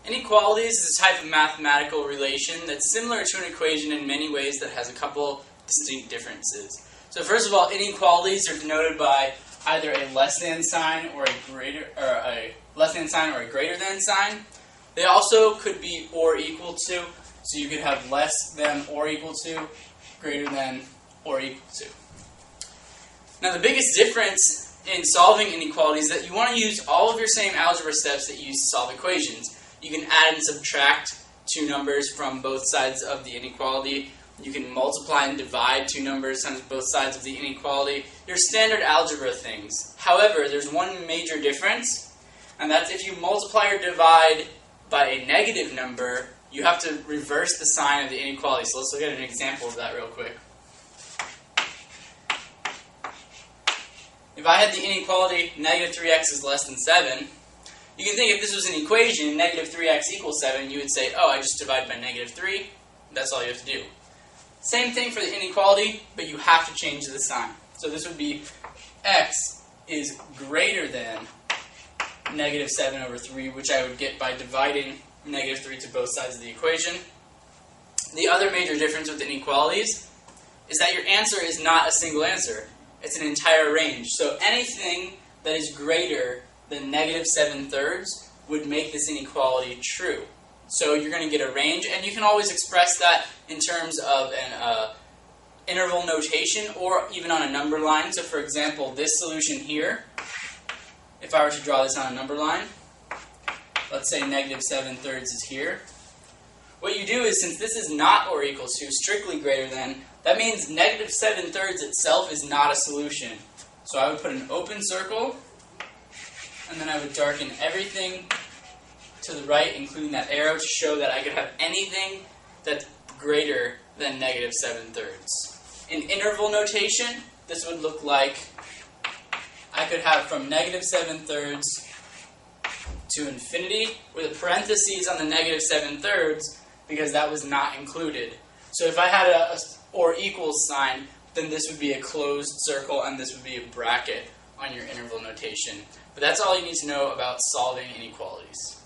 Inequalities is a type of mathematical relation that's similar to an equation in many ways that has a couple distinct differences. So first of all, inequalities are denoted by either a less than sign or a greater than sign. They also could be or equal to, so you could have less than or equal to, greater than or equal to. Now the biggest difference in solving inequalities is that you want to use all of your same algebra steps that you use to solve equations. You can add and subtract two numbers from both sides of the inequality. You can multiply and divide two numbers on both sides of the inequality. Your standard algebra things. However, there's one major difference, and that's if you multiply or divide by a negative number, you have to reverse the sign of the inequality. So let's look at an example of that real quick. If I had the inequality negative 3x is less than 7, you can think if this was an equation, negative 3x equals 7, you would say, oh, I just divide by negative 3. That's all you have to do. Same thing for the inequality, but you have to change the sign. So this would be x is greater than negative 7 over 3, which I would get by dividing negative 3 to both sides of the equation. The other major difference with inequalities is that your answer is not a single answer. It's an entire range. So anything that is greater than negative 7/3 would make this inequality true. So you're going to get a range, and you can always express that in terms of an interval notation or even on a number line. So for example, this solution here, if I were to draw this on a number line, let's say negative 7/3 is here. What you do is, since this is not or equal to, strictly greater than, that means negative 7/3 itself is not a solution. So I would put an open circle, and then I would darken everything to the right, including that arrow, to show that I could have anything that's greater than negative 7/3. In interval notation, this would look like I could have from negative 7/3 to infinity, with a parentheses on the negative 7/3, because that was not included. So if I had a or equals sign, then this would be a closed circle, and this would be a bracket on your interval notation. But that's all you need to know about solving inequalities.